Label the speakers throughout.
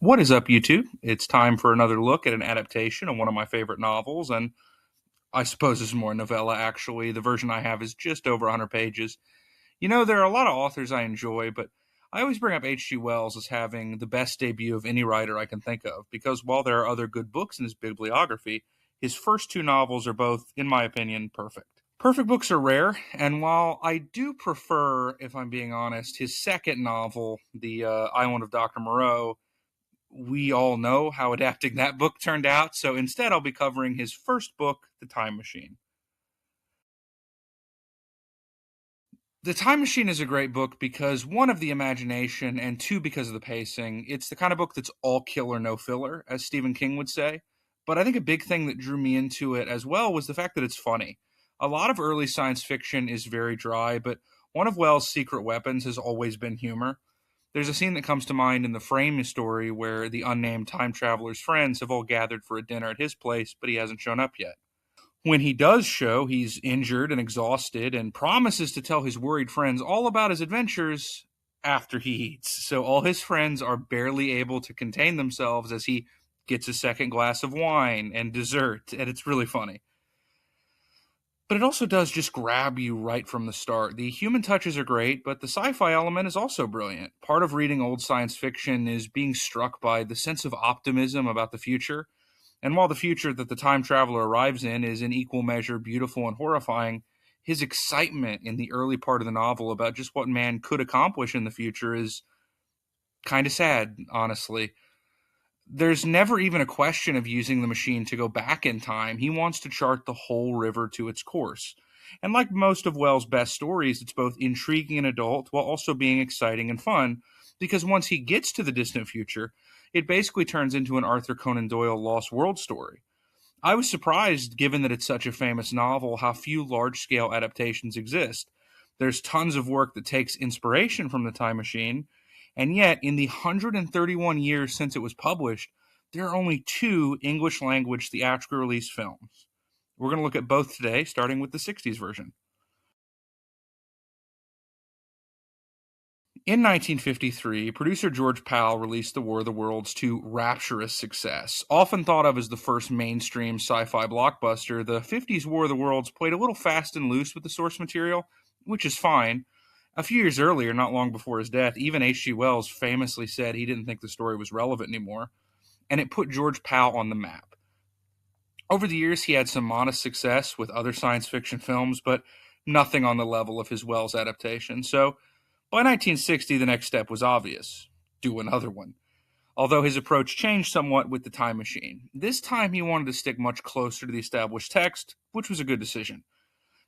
Speaker 1: What is up, YouTube? It's time for another look at an adaptation of one of my favorite novels, and I suppose it's more novella, actually. The version I have is just over 100 pages. There are a lot of authors I enjoy, but I always bring up H.G. Wells as having the best debut of any writer I can think of, because while there are other good books in his bibliography, his first two novels are both, in my opinion, perfect. Perfect books are rare, and while I do prefer, if I'm being honest, his second novel, The Island of Dr. Moreau, we all know how adapting that book turned out, so instead I'll be covering his first book, The Time Machine. The Time Machine is a great book because, one, of the imagination, and two, because of the pacing. It's the kind of book that's all killer, no filler, as Stephen King would say. But I think a big thing that drew me into it as well was the fact that it's funny. A lot of early science fiction is very dry, but one of Wells' secret weapons has always been humor. There's a scene that comes to mind in the Frame story where the unnamed time traveler's friends have all gathered for a dinner at his place, but he hasn't shown up yet. When he does show, he's injured and exhausted and promises to tell his worried friends all about his adventures after he eats. So all his friends are barely able to contain themselves as he gets a second glass of wine and dessert, and it's really funny. But it also does just grab you right from the start. The human touches are great, but the sci fi element is also brilliant. Part of reading old science fiction is being struck by the sense of optimism about the future. And while the future that the time traveler arrives in is in equal measure beautiful and horrifying, his excitement in the early part of the novel about just what man could accomplish in the future is kind of sad, honestly. There's never even a question of using the machine to go back in time. He wants to chart the whole river to its course. And like most of Wells' best stories, it's both intriguing and adult while also being exciting and fun, because once he gets to the distant future, it basically turns into an Arthur Conan Doyle Lost World story. I was surprised, given that it's such a famous novel, how few large scale adaptations exist. There's tons of work that takes inspiration from The Time Machine, and yet, in the 131 years since it was published, there are only two English language theatrical release films. We're going to look at both today, starting with the 60s version. In 1953, producer George Pal released The War of the Worlds to rapturous success. Often thought of as the first mainstream sci fi blockbuster, the 50s War of the Worlds played a little fast and loose with the source material, which is fine. A few years earlier, not long before his death, even H.G. Wells famously said he didn't think the story was relevant anymore, and it put George Pal on the map. Over the years, he had some modest success with other science fiction films, but nothing on the level of his Wells adaptation. So, by 1960, the next step was obvious: do another one. Although his approach changed somewhat with The Time Machine. This time, he wanted to stick much closer to the established text, which was a good decision.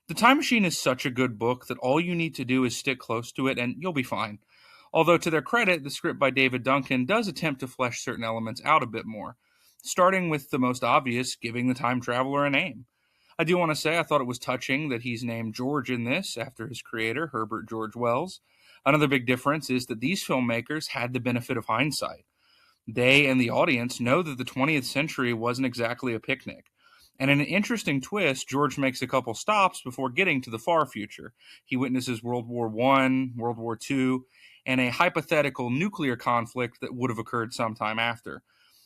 Speaker 1: The Time Machine is such a good book that all you need to do is stick close to it and you'll be fine. Although, to their credit, the script by David Duncan does attempt to flesh certain elements out a bit more, starting with the most obvious, giving the time traveler a name. I do want to say I thought it was touching that he's named George in this after his creator, Herbert George Wells. Another big difference is that these filmmakers had the benefit of hindsight. They and the audience know that the 20th century wasn't exactly a picnic. And in an interesting twist, George makes a couple stops before getting to the far future. He witnesses World War I, World War II, and a hypothetical nuclear conflict that would have occurred sometime after,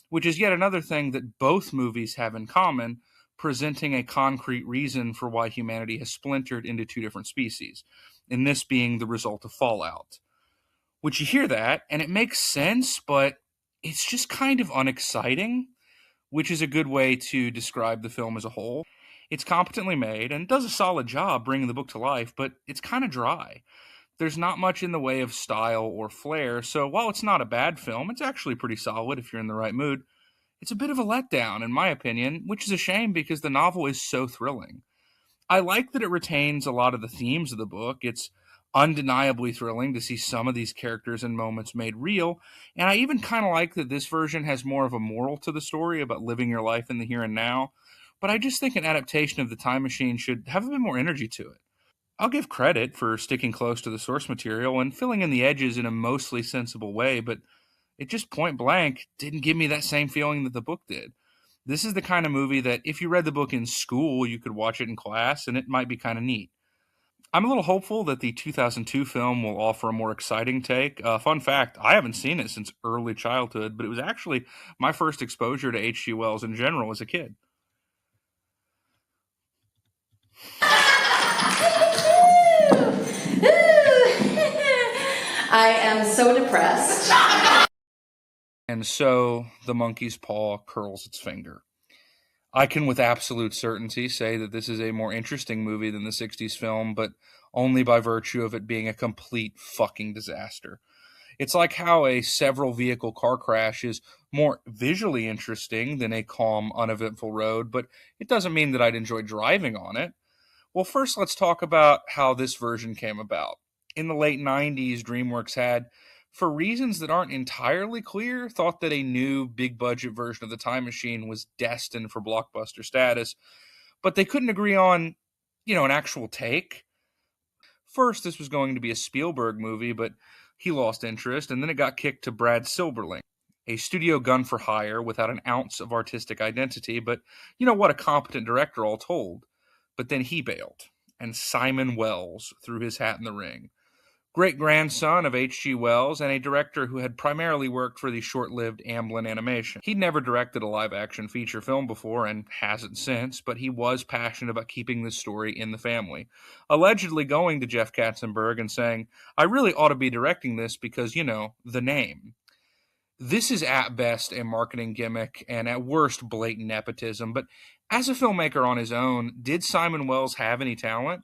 Speaker 1: which is yet another thing that both movies have in common, presenting a concrete reason for why humanity has splintered into two different species, and this being the result of fallout. Which, you hear that, and it makes sense, but it's just kind of unexciting, which is a good way to describe the film as a whole. It's competently made and does a solid job bringing the book to life, but it's kind of dry. There's not much in the way of style or flair, so while it's not a bad film, it's actually pretty solid if you're in the right mood. It's a bit of a letdown, in my opinion, which is a shame because the novel is so thrilling. I like that it retains a lot of the themes of the book. It's undeniably thrilling to see some of these characters and moments made real, and I even kind of like that this version has more of a moral to the story about living your life in the here and now. But I just think an adaptation of The Time Machine should have a bit more energy to it. I'll give credit for sticking close to the source material and filling in the edges in a mostly sensible way, but it just point blank didn't give me that same feeling that the book did. This is the kind of movie that if you read the book in school, you could watch it in class and it might be kind of neat. I'm a little hopeful that the 2002 film will offer a more exciting take. Fun fact, I haven't seen it since early childhood, but it was actually my first exposure to H.G. Wells in general as a kid.
Speaker 2: I am so depressed.
Speaker 1: And so the monkey's paw curls its finger. I can with absolute certainty say that this is a more interesting movie than the 60s film, but only by virtue of it being a complete fucking disaster. It's like how a several vehicle car crash is more visually interesting than a calm, uneventful road, but it doesn't mean that I'd enjoy driving on it. Well, first, let's talk about how this version came about. In the late 90s, DreamWorks had, for reasons that aren't entirely clear, thought that a new big budget version of the Time Machine was destined for blockbuster status, but they couldn't agree on, an actual take. First, this was going to be a Spielberg movie, but he lost interest, and then it got kicked to Brad Silberling, a studio gun for hire without an ounce of artistic identity, but what, a competent director all told. But then he bailed, and Simon Wells threw his hat in the ring. Great grandson of H.G. Wells and a director who had primarily worked for the short lived Amblin Animation. He'd never directed a live action feature film before and hasn't since, but he was passionate about keeping this story in the family. Allegedly going to Jeff Katzenberg and saying, I really ought to be directing this because, the name. This is at best a marketing gimmick and at worst blatant nepotism, but as a filmmaker on his own, did Simon Wells have any talent?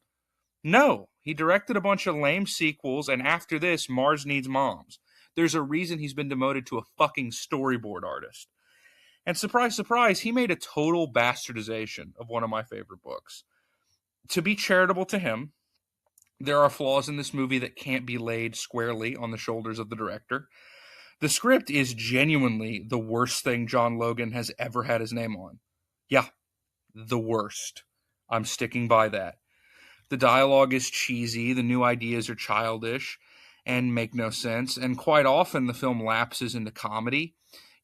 Speaker 1: No, he directed a bunch of lame sequels, and after this, Mars Needs Moms. There's a reason he's been demoted to a fucking storyboard artist. And surprise, surprise, he made a total bastardization of one of my favorite books. To be charitable to him, there are flaws in this movie that can't be laid squarely on the shoulders of the director. The script is genuinely the worst thing John Logan has ever had his name on. Yeah, the worst. I'm sticking by that. The dialogue is cheesy, the new ideas are childish and make no sense, and quite often the film lapses into comedy.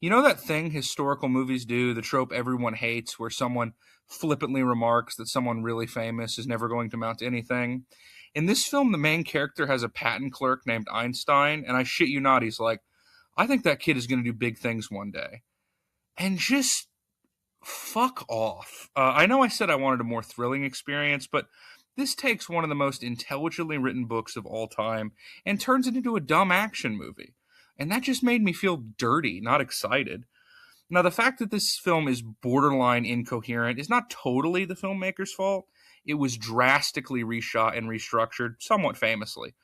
Speaker 1: You know that thing historical movies do, the trope everyone hates, where someone flippantly remarks that someone really famous is never going to amount to anything? In this film, the main character has a patent clerk named Einstein, and I shit you not, he's like, I think that kid is going to do big things one day. And just fuck off. I know I said I wanted a more thrilling experience, but this takes one of the most intelligently written books of all time and turns it into a dumb action movie. And that just made me feel dirty, not excited. Now, the fact that this film is borderline incoherent is not totally the filmmaker's fault. It was drastically reshot and restructured, somewhat famously.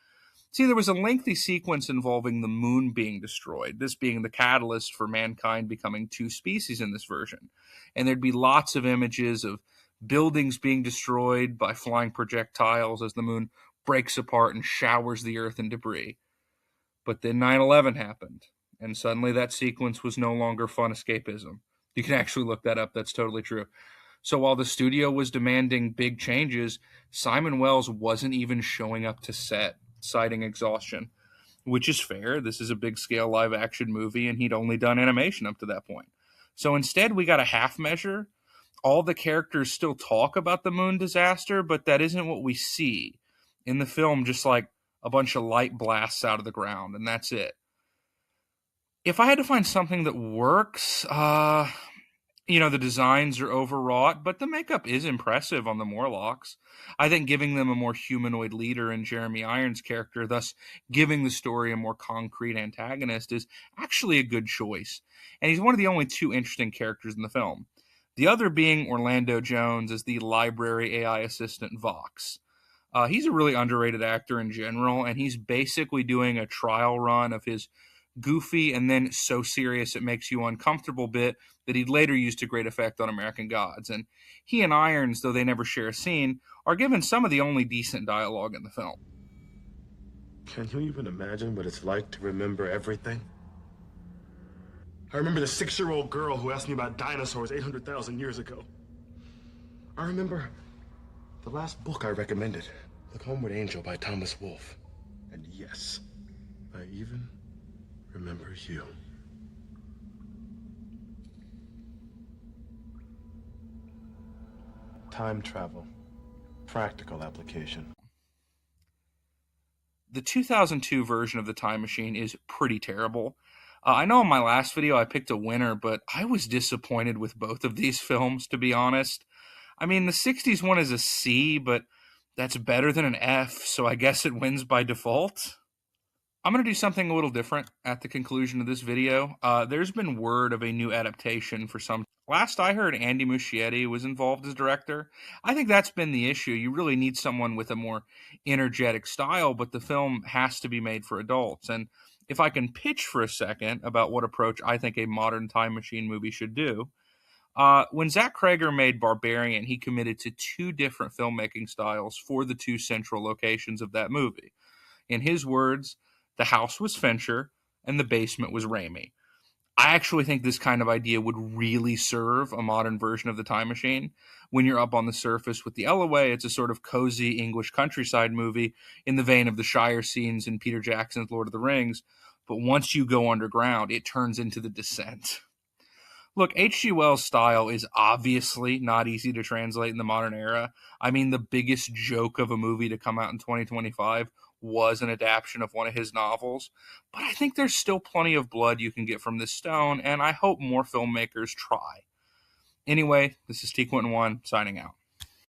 Speaker 1: See, there was a lengthy sequence involving the moon being destroyed, this being the catalyst for mankind becoming two species in this version. And there'd be lots of images of buildings being destroyed by flying projectiles as the moon breaks apart and showers the earth in debris. But then 9/11 happened, and suddenly that sequence was no longer fun escapism. You can actually look that up, that's totally true. So while the studio was demanding big changes, Simon Wells wasn't even showing up to set, citing exhaustion, which is fair. This is a big scale live action movie, and he'd only done animation up to that point. So instead, we got a half measure. All the characters still talk about the moon disaster, but that isn't what we see. In the film, just like a bunch of light blasts out of the ground, and that's it. If I had to find something that works, the designs are overwrought, but the makeup is impressive on the Morlocks. I think giving them a more humanoid leader in Jeremy Irons' character, thus giving the story a more concrete antagonist, is actually a good choice. And he's one of the only two interesting characters in the film. The other being Orlando Jones as the library AI assistant Vox. He's a really underrated actor in general, and he's basically doing a trial run of his goofy and then so serious it makes you uncomfortable bit that he'd later use to great effect on American Gods. And he and Irons, though they never share a scene, are given some of the only decent dialogue in the film.
Speaker 3: Can you even imagine what it's like to remember everything? I remember the 6-year-old girl who asked me about dinosaurs 800,000 years ago. I remember the last book I recommended, The Homeward Angel by Thomas Wolfe. And yes, I even remember you. Time travel. Practical application.
Speaker 1: the 2002 version of The Time Machine is pretty terrible. I know in my last video I picked a winner, but I was disappointed with both of these films, to be honest. I mean, the 60s one is a C, but that's better than an F, so I guess it wins by default. I'm going to do something a little different at the conclusion of this video. There's been word of a new adaptation for some. Last I heard, Andy Muschietti was involved as director. I think that's been the issue. You really need someone with a more energetic style, but the film has to be made for adults. And if I can pitch for a second about what approach I think a modern Time Machine movie should do, when Zach Cregger made Barbarian, he committed to two different filmmaking styles for the two central locations of that movie. In his words, the house was Fincher and the basement was Raimi. I actually think this kind of idea would really serve a modern version of The Time Machine. When you're up on the surface with the Elway, it's a sort of cozy English countryside movie in the vein of the Shire scenes in Peter Jackson's Lord of the Rings. But once you go underground, it turns into The Descent. Look, H.G. Wells' style is obviously not easy to translate in the modern era. I mean, the biggest joke of a movie to come out in 2025 was an adaptation of one of his novels. But I think there's still plenty of blood you can get from this stone, and I hope more filmmakers try. Anyway, this is T Quentin 1 signing out.